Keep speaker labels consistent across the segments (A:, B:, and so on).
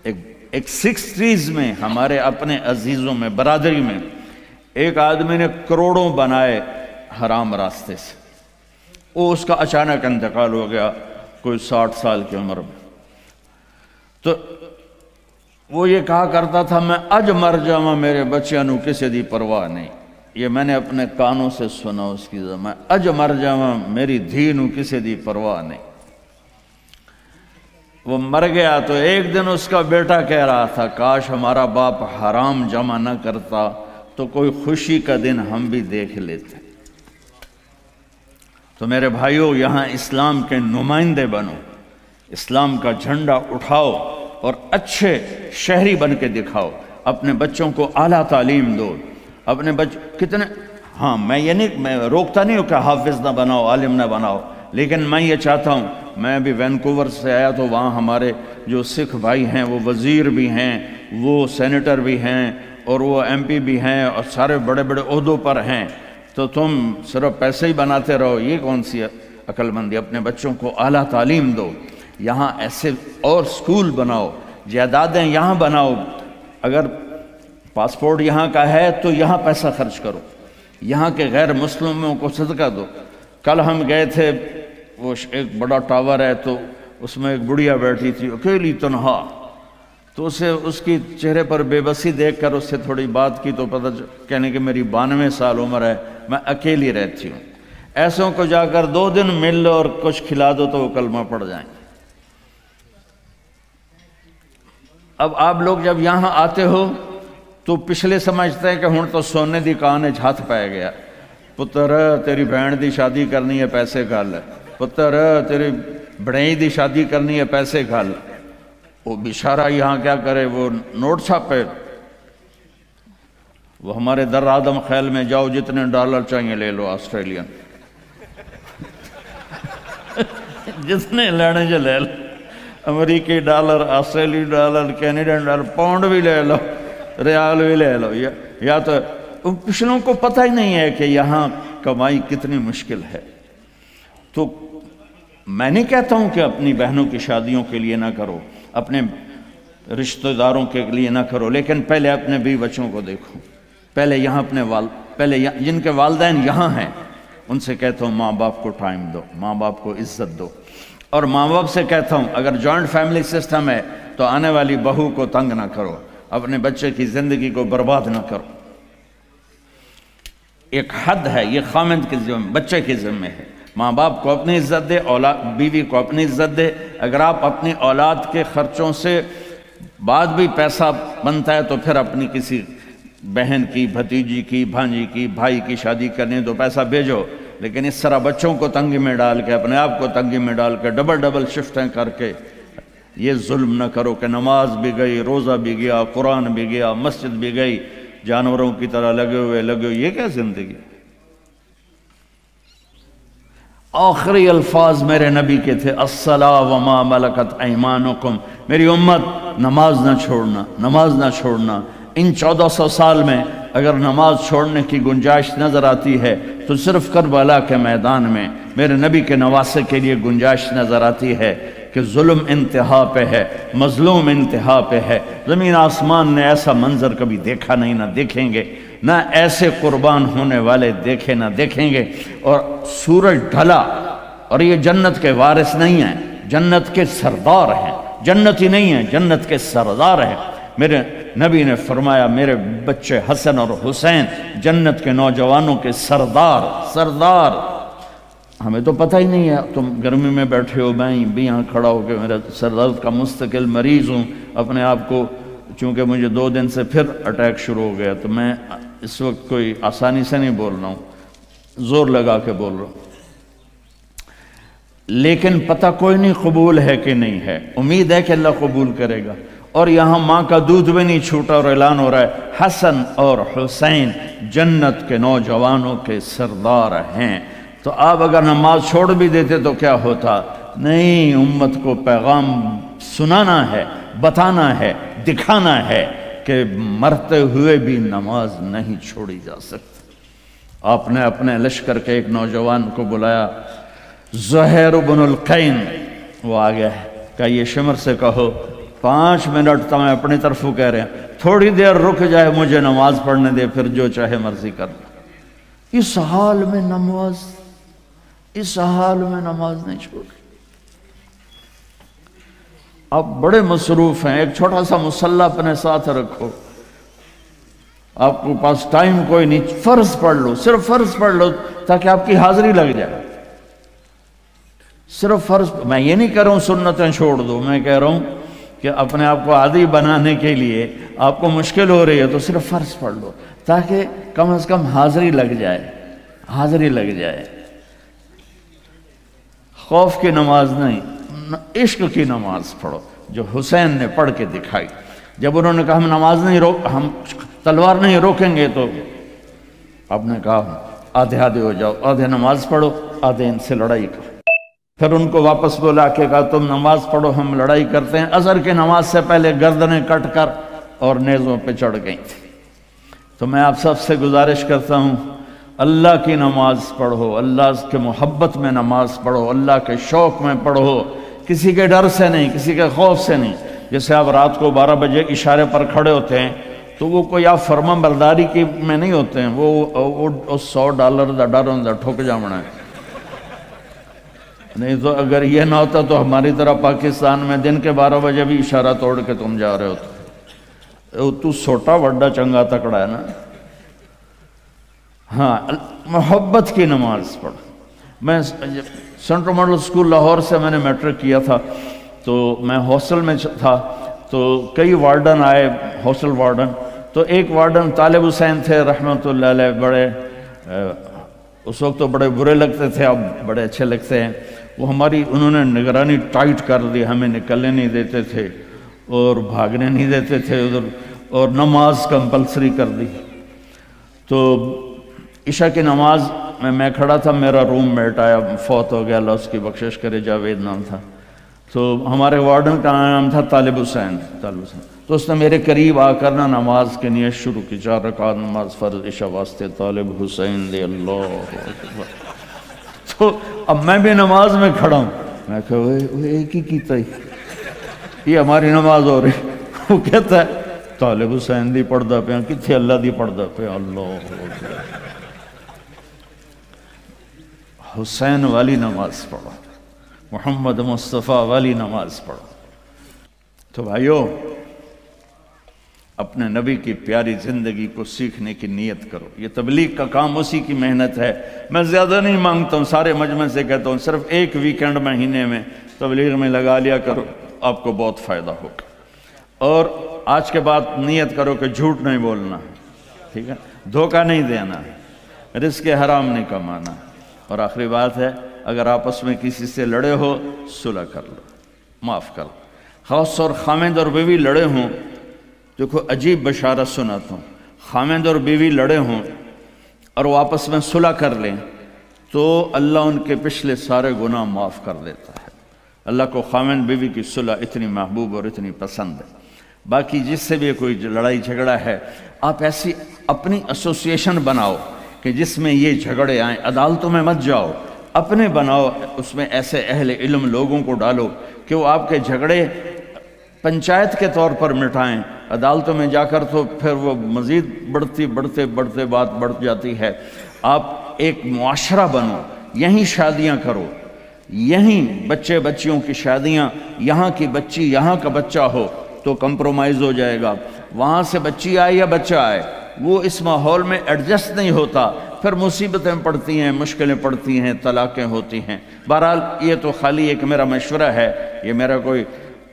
A: ایک 60s میں ہمارے اپنے عزیزوں میں برادری میں ایک آدمی نے کروڑوں بنائے حرام راستے سے، وہ اس کا اچانک انتقال ہو گیا کوئی 60 سال کی عمر میں۔ تو وہ یہ کہا کرتا تھا میں اج مر جاواں میرے بچیاں نو کسی دی پرواہ نہیں، یہ میں نے اپنے کانوں سے سنا اس کی زبان، میں اج مر جاواں میری دھی نو کسی دی پرواہ نہیں۔ وہ مر گیا تو ایک دن اس کا بیٹا کہہ رہا تھا کاش ہمارا باپ حرام جمع نہ کرتا تو کوئی خوشی کا دن ہم بھی دیکھ لیتے۔ تو میرے بھائیوں، یہاں اسلام کے نمائندے بنو، اسلام کا جھنڈا اٹھاؤ اور اچھے شہری بن کے دکھاؤ، اپنے بچوں کو اعلیٰ تعلیم دو، اپنے کتنے ہاں میں یہ نہیں میں روکتا نہیں ہوں کہ حافظ نہ بناؤ، عالم نہ بناؤ، لیکن میں یہ چاہتا ہوں، میں ابھی وینکوور سے آیا تو وہاں ہمارے جو سکھ بھائی ہیں وہ وزیر بھی ہیں، وہ سینیٹر بھی ہیں اور وہ ایم پی بھی ہیں اور سارے بڑے بڑے عہدوں پر ہیں، تو تم صرف پیسے ہی بناتے رہو، یہ کون سی عقل مندی؟ اپنے بچوں کو اعلیٰ تعلیم دو، یہاں ایسے اور سکول بناؤ، جائیدادیں یہاں بناؤ، اگر پاسپورٹ یہاں کا ہے تو یہاں پیسہ خرچ کرو، یہاں کے غیر مسلموں کو صدقہ دو۔ کل ہم گئے تھے، وہ ایک بڑا ٹاور ہے تو اس میں ایک بڑھیا بیٹھی تھی اکیلی تنہا، تو اسے اس کی چہرے پر بے بسی دیکھ کر اس سے تھوڑی بات کی تو پتہ کہنے کہ میری 92 سال عمر ہے، میں اکیلی رہتی ہوں۔ ایسوں کو جا کر 2 دن مل لو اور کچھ کھلا دو تو وہ کلمہ پڑھ جائیں۔ اب آپ لوگ جب یہاں آتے ہو تو پچھلے سمجھتے ہیں کہ ہن تو سونے دی کان وچ ہاتھ پائے گیا، پتر تیری بہن دی شادی کرنی ہے پیسے گھل، پتر تیری بڑائی دی شادی کرنی ہے پیسے گھل۔ وہ بیچارہ یہاں کیا کرے، وہ نوٹ چھاپے، وہ ہمارے در آدم خیل میں جاؤ جتنے ڈالر چاہیے لے لو آسٹریلین، جتنے لینے جو لے لو، امریکی ڈالر، آسٹریلی ڈالر، کینیڈین ڈالر، پاؤنڈ بھی لے لو، ریال بھی لے لو، یا تو پچھلوں کو پتہ ہی نہیں ہے کہ یہاں کمائی کتنی مشکل ہے۔ تو میں نہیں کہتا ہوں کہ اپنی بہنوں کی شادیوں کے لیے نہ کرو، اپنے رشتہ داروں کے لیے نہ کرو، لیکن پہلے اپنے بیوی بچوں کو دیکھو، پہلے یہاں اپنے پہلے جن کے والدین یہاں ہیں ان سے کہتا ہوں ماں باپ کو ٹائم دو، ماں باپ کو عزت دو، اور ماں باپ سے کہتا ہوں اگر جوائنٹ فیملی سسٹم ہے تو آنے والی بہو کو تنگ نہ کرو، اپنے بچے کی زندگی کو برباد نہ کرو۔ ایک حد ہے، یہ خامند کے ذمہ، بچے کے ذمہ ہے، ماں باپ کو اپنی عزت دے، بیوی کو اپنی عزت دے۔ اگر آپ اپنی اولاد کے خرچوں سے بعد بھی پیسہ بنتا ہے تو پھر اپنی کسی بہن کی، بھتیجی کی، بھانجی کی، بھائی کی شادی کرنی تو پیسہ بھیجو، لیکن اس طرح بچوں کو تنگی میں ڈال کے، اپنے آپ کو تنگی میں ڈال کے، ڈبل شفٹیں کر کے یہ ظلم نہ کرو کہ نماز بھی گئی، روزہ بھی گیا، قرآن بھی گیا، مسجد بھی گئی، جانوروں کی طرح لگے ہوئے، یہ کیا زندگی؟ آخری الفاظ میرے نبی کے تھے الصلاۃ وما ملکت ایمانکم، میری امت نماز نہ چھوڑنا، نماز نہ چھوڑنا۔ ان 1400 سال میں اگر نماز چھوڑنے کی گنجائش نظر آتی ہے تو صرف کربلا کے میدان میں میرے نبی کے نواسے کے لیے گنجائش نظر آتی ہے کہ ظلم انتہا پہ ہے، مظلوم انتہا پہ ہے، زمین آسمان نے ایسا منظر کبھی دیکھا نہیں، نہ دیکھیں گے، نہ ایسے قربان ہونے والے دیکھے نہ دیکھیں گے۔ اور سورج ڈھلا اور یہ جنت کے وارث نہیں ہیں، جنت کے سردار ہیں، جنتی نہیں ہیں، جنت کے سردار ہیں۔ میرے نبی نے فرمایا میرے بچے حسن اور حسین جنت کے نوجوانوں کے سردار۔ ہمیں تو پتہ ہی نہیں ہے، تم گرمی میں بیٹھے ہو، میں بھی یہاں کھڑا ہو کے میرا سر درد کا مستقل مریض ہوں، اپنے آپ کو، چونکہ مجھے 2 دن سے پھر اٹیک شروع ہو گیا، تو میں اس وقت کوئی آسانی سے نہیں بول رہا ہوں، زور لگا کے بول رہا ہوں، لیکن پتہ کوئی نہیں قبول ہے کہ نہیں ہے، امید ہے کہ اللہ قبول کرے گا۔ اور یہاں ماں کا دودھ بھی نہیں چھوٹا اور اعلان ہو رہا ہے حسن اور حسین جنت کے نوجوانوں کے سردار ہیں۔ تو آپ اگر نماز چھوڑ بھی دیتے تو کیا ہوتا؟ نہیں، امت کو پیغام سنانا ہے، بتانا ہے، دکھانا ہے کہ مرتے ہوئے بھی نماز نہیں چھوڑی جا سکتی۔ آپ نے اپنے لشکر کے ایک نوجوان کو بلایا، زہیر بن القین، وہ آ گیا ہے، کہ یہ شمر سے کہو 5 منٹ تو میں اپنی طرف کہہ رہے ہیں، تھوڑی دیر رک جائے مجھے نماز پڑھنے دے، پھر جو چاہے مرضی کر لو۔ اس حال میں نماز نہیں چھوڑی۔ آپ بڑے مصروف ہیں، ایک چھوٹا سا مصلی اپنے ساتھ رکھو، آپ کو پاس ٹائم کوئی نہیں، فرض پڑھ لو، صرف فرض پڑھ لو تاکہ آپ کی حاضری لگ جائے۔ صرف فرض، میں یہ نہیں کہہ رہا ہوں سنتیں چھوڑ دو، میں کہہ رہا ہوں کہ اپنے آپ کو عادی بنانے کے لیے آپ کو مشکل ہو رہی ہے تو صرف فرض پڑھ لو تاکہ کم از کم حاضری لگ جائے۔ خوف کی نماز نہیں، عشق کی نماز پڑھو جو حسین نے پڑھ کے دکھائی۔ جب انہوں نے کہا ہم تلوار نہیں روکیں گے، تو آپ نے کہا آدھے ہو جاؤ، آدھے نماز پڑھو، آدھے ان سے لڑائی کرو۔ پھر ان کو واپس بلا کے کہا تم نماز پڑھو، ہم لڑائی کرتے ہیں۔ عصر کی نماز سے پہلے گردنیں کٹ کر اور نیزوں پہ چڑھ گئی تھی۔ تو میں آپ سب سے گزارش کرتا ہوں، اللہ کی نماز پڑھو، اللہ کے محبت میں نماز پڑھو، اللہ کے شوق میں پڑھو، کسی کے ڈر سے نہیں، کسی کے خوف سے نہیں۔ جیسے آپ رات کو 12 بجے اشارے پر کھڑے ہوتے ہیں تو وہ کوئی آپ فرما برداری کی میں نہیں ہوتے ہیں، وہ $100 دا ڈر ہوں دا ٹھک جامنا ہے۔ نہیں تو اگر یہ نہ ہوتا تو ہماری طرح پاکستان میں دن کے 12 بجے بھی اشارہ توڑ کے تم جا رہے ہوتے، تو سوٹا وڈا چنگا تکڑا ہے نا۔ ہاں، محبت کی نماز پڑھ۔ میں سینٹرل ماڈل اسکول لاہور سے میں نے میٹرک کیا تھا، تو میں ہاسٹل میں تھا، تو کئی وارڈن آئے، ہاسٹل وارڈن، تو ایک وارڈن طالب حسین تھے رحمۃ اللہ علیہ، بڑے اس وقت تو بڑے برے لگتے تھے، اب بڑے اچھے لگتے ہیں۔ وہ انہوں نے نگرانی ٹائٹ کر دی، ہمیں نکلنے نہیں دیتے تھے اور بھاگنے نہیں دیتے تھے ادھر، اور نماز کمپلسری کر دی۔ تو عشاء کی نماز میں کھڑا تھا، میرا روم میٹ آیا، فوت ہو گیا، اللہ اس کی بخشش کرے، جاوید نام تھا۔ تو ہمارے وارڈن کا نام تھا طالب حسین۔ تو اس نے میرے قریب آ کر نماز کے نیت شروع کی، 4 رکعت نماز فرض عشاء واسطے طالب حسین دے، اللہ اکبر۔ تو اب میں بھی نماز میں کھڑا ہوں، میں کہا وہ ایک ہی کیتا ہی، یہ ہماری نماز ہو رہی۔ وہ کہتا ہے طالب حسین دی پڑھدا پیا، کتھے اللہ دی پڑھدا پیا، اللہ اکبر۔ حسین والی نماز پڑھو، محمد مصطفیٰ والی نماز پڑھو۔ تو بھائیو، اپنے نبی کی پیاری زندگی کو سیکھنے کی نیت کرو۔ یہ تبلیغ کا کام اسی کی محنت ہے۔ میں زیادہ نہیں مانگتا ہوں، سارے مجمع سے کہتا ہوں صرف ایک ویکینڈ مہینے میں تبلیغ میں لگا لیا کرو، آپ کو بہت فائدہ ہوگا۔ اور آج کے بعد نیت کرو کہ جھوٹ نہیں بولنا، ٹھیک ہے، دھوکہ نہیں دینا، رزق حرام نہیں کمانا۔ اور آخری بات ہے، اگر آپس میں کسی سے لڑے ہو، صلح کر لو، معاف کر لو۔ خاص طور خامند اور بیوی لڑے ہوں، دیکھو عجیب بشارت سناتا ہوں، خامند اور بیوی لڑے ہوں اور وہ آپس میں صلح کر لیں تو اللہ ان کے پچھلے سارے گناہ معاف کر دیتا ہے۔ اللہ کو خامند بیوی کی صلح اتنی محبوب اور اتنی پسند ہے۔ باقی جس سے بھی کوئی لڑائی جھگڑا ہے، آپ ایسی اپنی ایسوسیشن بناؤ کہ جس میں یہ جھگڑے آئیں، عدالتوں میں مت جاؤ، اپنے بناؤ، اس میں ایسے اہل علم لوگوں کو ڈالو کہ وہ آپ کے جھگڑے پنچایت کے طور پر مٹائیں۔ عدالتوں میں جا کر تو پھر وہ مزید بڑھتے بات بڑھ جاتی ہے۔ آپ ایک معاشرہ بنو، یہیں شادیاں کرو، یہیں بچے بچیوں کی شادیاں، یہاں کی بچی یہاں کا بچہ ہو تو کمپرومائز ہو جائے گا۔ وہاں سے بچی آئے یا بچہ آئے، وہ اس ماحول میں ایڈجسٹ نہیں ہوتا، پھر مصیبتیں پڑتی ہیں، مشکلیں پڑتی ہیں، طلاقیں ہوتی ہیں۔ بہرحال یہ تو خالی ایک میرا مشورہ ہے، یہ میرا کوئی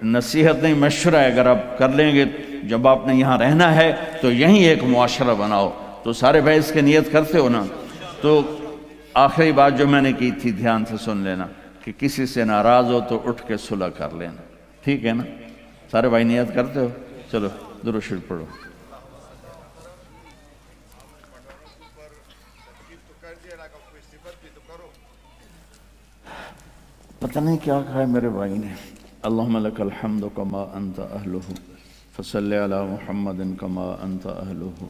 A: نصیحت نہیں، مشورہ ہے۔ اگر آپ کر لیں گے، جب آپ نے یہاں رہنا ہے تو یہیں ایک معاشرہ بناؤ۔ تو سارے بھائی اس کی نیت کرتے ہو نا؟ تو آخری بات جو میں نے کی تھی دھیان سے سن لینا کہ کسی سے ناراض ہو تو اٹھ کے صلح کر لینا، ٹھیک ہے نا؟ سارے بھائی نیت کرتے ہو؟ چلو درود شریف پڑھو۔ پتہ نہیں کیا کہا ہے میرے بھائی نے۔ اللہم لک الحمد کما انت اہلہ فصلی علی محمد کما انت اہلہ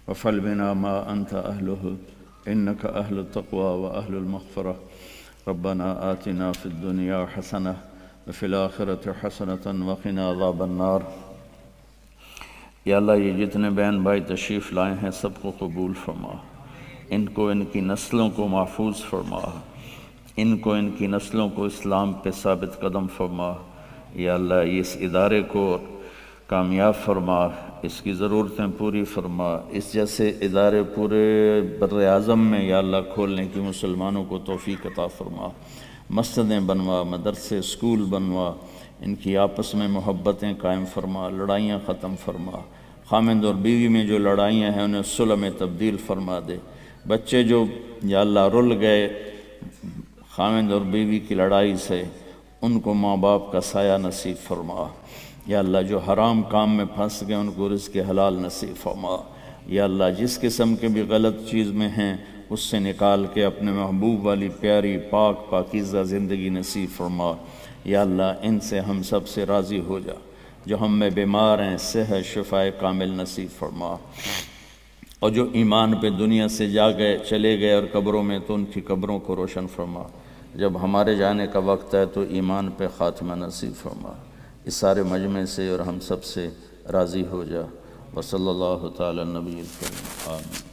A: وفعل بنا ما انت اہلہ انک اہل التقوی و اہل المغفرہ۔ ربنا آتنا فی الدنیا حسنہ وفی الآخرۃ حسنۃ وقنا عذاب النار۔ یا اللہ یہ جتنے بہن بھائی تشریف لائے ہیں سب کو قبول فرما، ان کو ان کی نسلوں کو محفوظ فرما، ان کو ان کی نسلوں کو اسلام پہ ثابت قدم فرما۔ یا اللہ اس ادارے کو کامیاب فرما، اس کی ضرورتیں پوری فرما، اس جیسے ادارے پورے بر اعظم میں یا اللہ کھولنے کی مسلمانوں کو توفیق عطا فرما۔ مسجدیں بنوا، مدرسے اسکول بنوا، ان کی آپس میں محبتیں قائم فرما، لڑائیاں ختم فرما، خامند اور بیوی میں جو لڑائیاں ہیں انہیں صلح میں تبدیل فرما دے۔ بچے جو یا اللہ رل گئے خامند اور بیوی کی لڑائی سے، ان کو ماں باپ کا سایہ نصیب فرما۔ یا اللہ جو حرام کام میں پھنس گئے ان کو رزق حلال نصیب فرما۔ یا اللہ جس قسم کے بھی غلط چیز میں ہیں اس سے نکال کے اپنے محبوب والی پیاری پاک پاکیزہ زندگی نصیب فرما۔ یا اللہ ان سے ہم سب سے راضی ہو جا، جو ہم میں بیمار ہیں صحت شفاء کامل نصیب فرما، اور جو ایمان پہ دنیا سے جا گئے چلے گئے اور قبروں میں تو ان کی قبروں کو روشن فرما۔ جب ہمارے جانے کا وقت ہے تو ایمان پہ خاتمہ نصیب فرما۔ اس سارے مجمع سے اور ہم سب سے راضی ہو جا۔ وصلی اللہ تعالی نبی الکریم آمین۔